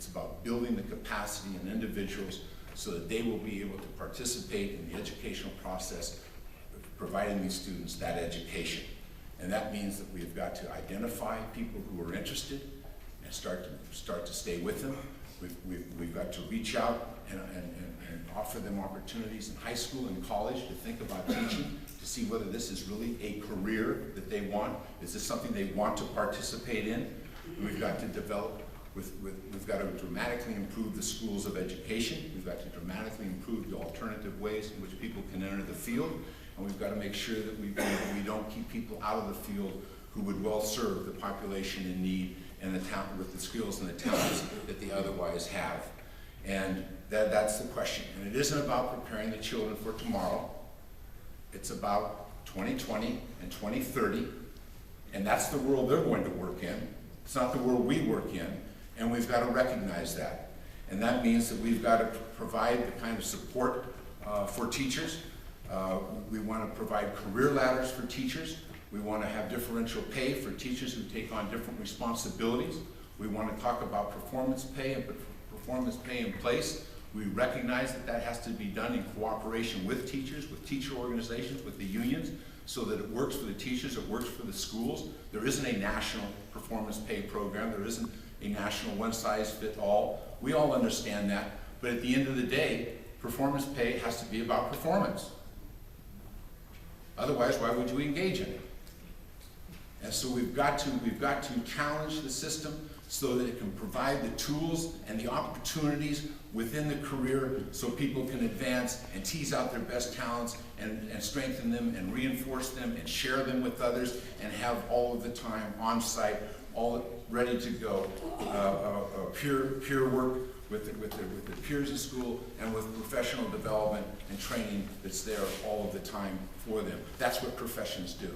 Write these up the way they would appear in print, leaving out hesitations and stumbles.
It's about building the capacity in individuals so that they will be able to participate in the educational process, providing these students that education. And that means that we've got to identify people who are interested and start to stay with them. We've got to reach out and offer them opportunities in high school and college to think about teaching, to see whether this is really a career that they want. Is this something they want to participate in? And we've got to develop, we've got to dramatically improve the schools of education. We've got to dramatically improve the alternative ways in which people can enter the field. And we've got to make sure that we don't keep people out of the field who would well serve the population in need and the talent, with the skills and the talents that they otherwise have. And that's the question. And it isn't about preparing the children for tomorrow. It's about 2020 and 2030. And that's the world they're going to work in. It's not the world we work in. And we've got to recognize that. And that means that we've got to provide the kind of support for teachers. We want to provide career ladders for teachers. We want to have differential pay for teachers who take on different responsibilities. We want to talk about performance pay and put performance pay in place. We recognize that that has to be done in cooperation with teachers, with teacher organizations, with the unions, so that it works for the teachers, it works for the schools. There isn't a national performance pay program. There isn't a national one-size-fits-all. We all understand that. But at the end of the day, performance pay has to be about performance. Otherwise, why would you engage in it? And so we've got to challenge the system so that it can provide the tools and the opportunities within the career so people can advance and tease out their best talents and strengthen them and reinforce them and share them with others and have all of the time on site, all ready to go, peer work with the peers in school and with professional development and training that's there all of the time for them. That's what professions do.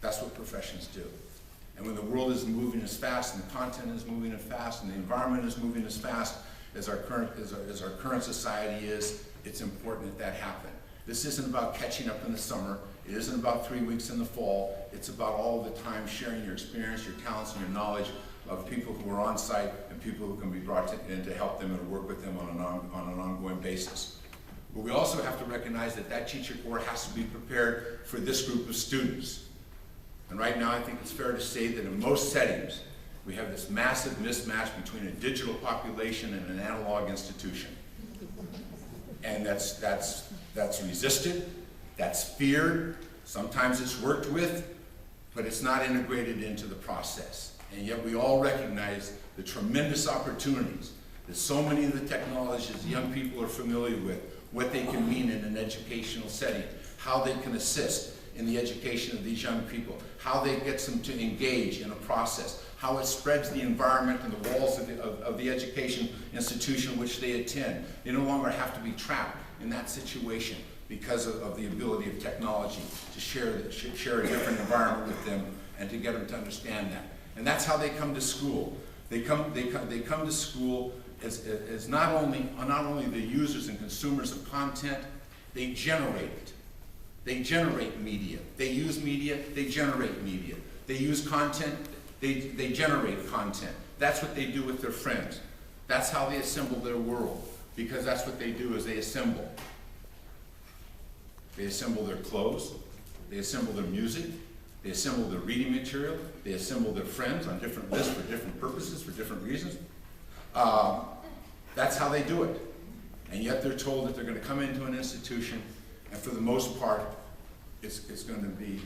That's what professions do. And when the world is moving as fast and the content is moving as fast and the environment is moving as fast as our current society is, it's important that happen. This isn't about catching up in the summer. It isn't about 3 weeks in the fall. It's about all the time sharing your experience, your talents, and your knowledge of people who are on site and people who can be brought in to help them and work with them on an ongoing basis. But we also have to recognize that that teacher corps has to be prepared for this group of students. And right now, I think it's fair to say that in most settings, we have this massive mismatch between a digital population and an analog institution. And that's resisted, that's feared, sometimes it's worked with, but it's not integrated into the process. And yet we all recognize the tremendous opportunities that so many of the technologies young people are familiar with, what they can mean in an educational setting, how they can assist in the education of these young people, how they get them to engage in a process, how it spreads the environment and the walls of the education institution which they attend. They no longer have to be trapped in that situation because of the ability of technology to share a different environment with them and to get them to understand that. And that's how they come to school. They come to school as not only the users and consumers of content, they generate it. They generate media. They use media, they generate media. They use content, they generate content. That's what they do with their friends. That's how they assemble their world, because that's what they do is they assemble. They assemble their clothes, they assemble their music, they assemble their reading material, they assemble their friends on different lists for different purposes, for different reasons. That's how they do it. And yet they're told that they're going to come into an institution, and for the most part, it's going to be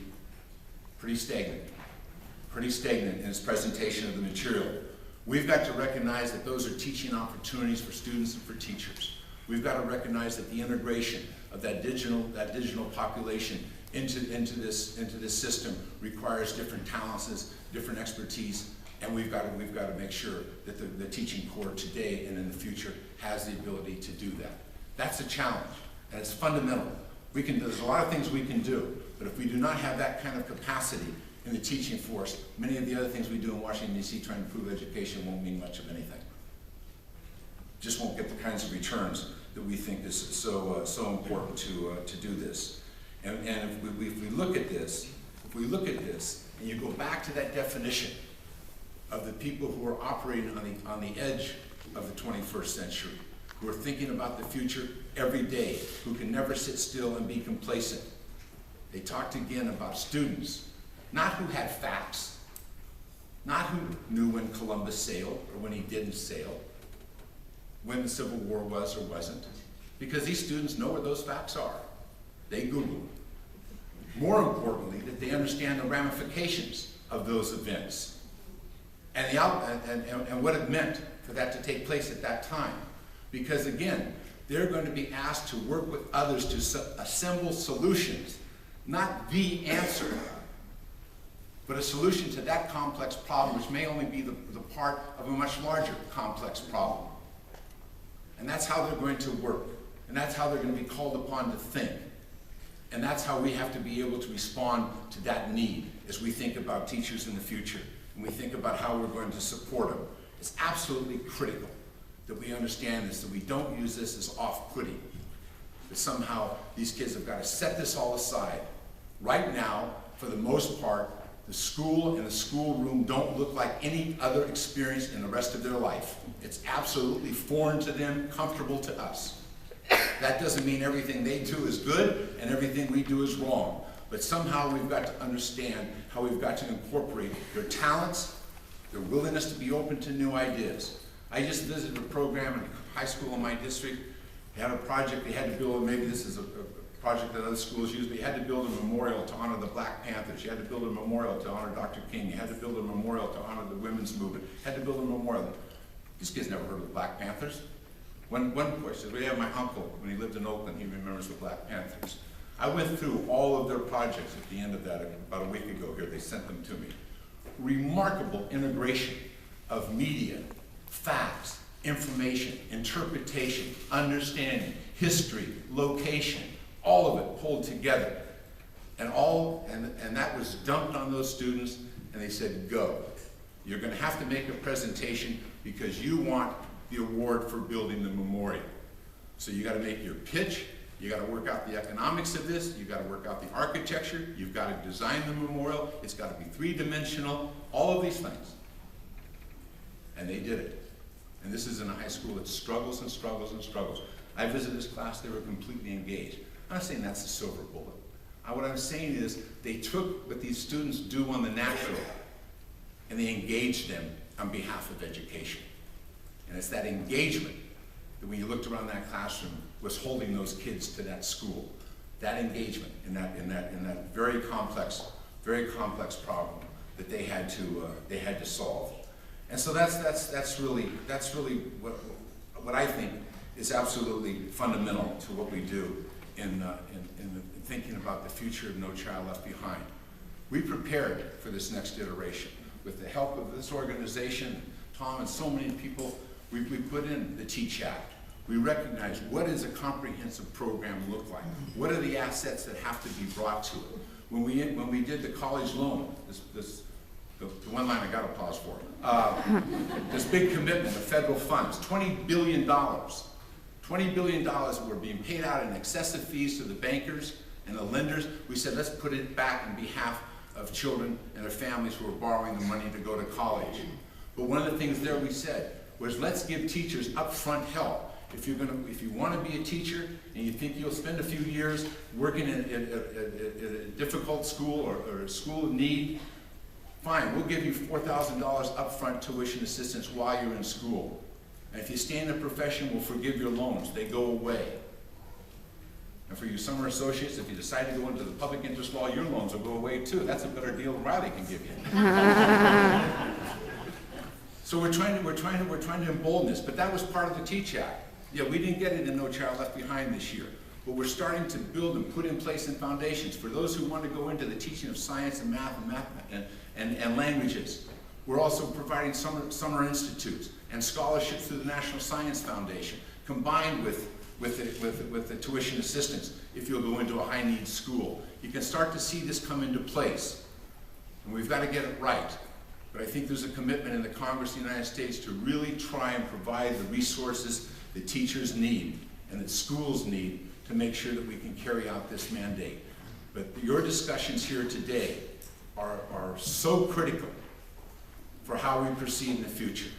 pretty stagnant in its presentation of the material. We've got to recognize that those are teaching opportunities for students and for teachers. We've got to recognize that the integration of that digital population into this system requires different talents, different expertise, and we've got to make sure that the teaching corps today and in the future has the ability to do that. That's a challenge, and it's fundamental. There's a lot of things we can do, but if we do not have that kind of capacity in the teaching force, many of the other things we do in Washington, D.C. trying to improve education won't mean much of anything. Just won't get the kinds of returns that we think is so important to do this. And if we look at this, and you go back to that definition of the people who are operating on the edge of the 21st century, who are thinking about the future every day, who can never sit still and be complacent. They talked again about students, not who had facts, not who knew when Columbus sailed or when he didn't sail, when the Civil War was or wasn't, because these students know where those facts are. They Google them. More importantly, that they understand the ramifications of those events and what it meant for that to take place at that time. Because again, they're going to be asked to work with others to assemble solutions, not the answer, but a solution to that complex problem, which may only be the part of a much larger complex problem. And that's how they're going to work. And that's how they're going to be called upon to think. And that's how we have to be able to respond to that need as we think about teachers in the future and we think about how we're going to support them. It's absolutely critical that we understand this, that we don't use this as off-putting, that somehow these kids have got to set this all aside. Right now, for the most part, the school and the schoolroom don't look like any other experience in the rest of their life. It's absolutely foreign to them, comfortable to us. That doesn't mean everything they do is good and everything we do is wrong. But somehow we've got to understand how we've got to incorporate their talents, their willingness to be open to new ideas. I just visited a program in a high school in my district. They had a project they had to build, maybe this is a project that other schools use, but you had to build a memorial to honor the Black Panthers. You had to build a memorial to honor Dr. King. You had to build a memorial to honor the women's movement. You had to build a memorial. These kids never heard of the Black Panthers. One boy says, we have my uncle, when he lived in Oakland, he remembers the Black Panthers. I went through all of their projects at the end of that about a week ago here. They sent them to me. Remarkable integration of media, facts, information, interpretation, understanding, history, location, all of it pulled together. And that was dumped on those students, and they said, go. You're going to have to make a presentation because you want the award for building the memorial. So you got to make your pitch, you got to work out the economics of this, you got to work out the architecture, you've got to design the memorial, it's got to be three-dimensional, all of these things. And they did it. And this is in a high school that struggles and struggles and struggles. I visited this class, they were completely engaged. I'm not saying that's a silver bullet. What I'm saying is they took what these students do on the natural and they engaged them on behalf of education. And it's that engagement that when you looked around that classroom was holding those kids to that school. That engagement in that very complex problem that they had to solve. And so that's really what I think is absolutely fundamental to what we do in thinking about the future of No Child Left Behind. We prepared for this next iteration with the help of this organization, Tom and so many people. We put in the Teach Act. We recognize what does a comprehensive program look like? What are the assets that have to be brought to it? When we did the college loan, the one line I got applause for, this big commitment of federal funds, $20 billion. $20 billion were being paid out in excessive fees to the bankers and the lenders. We said, let's put it back on behalf of children and their families who are borrowing the money to go to college. But one of the things there we said was, let's give teachers upfront help. If you want to be a teacher and you think you'll spend a few years working in a difficult school or a school of need, fine, we'll give you $4,000 upfront tuition assistance while you're in school. And if you stay in the profession, we'll forgive your loans. They go away. And for you summer associates, if you decide to go into the public interest law, your loans will go away too. That's a better deal than Riley can give you. So we're trying to embolden this, but that was part of the Teach Act. Yeah, we didn't get it in No Child Left Behind this year, but we're starting to build and put in place some foundations for those who want to go into the teaching of science and math and languages. We're also providing summer institutes and scholarships through the National Science Foundation, combined with the tuition assistance if you'll go into a high-needs school. You can start to see this come into place, and we've got to get it right. But I think there's a commitment in the Congress of the United States to really try and provide the resources that teachers need and that schools need to make sure that we can carry out this mandate. But your discussions here today are so critical for how we proceed in the future.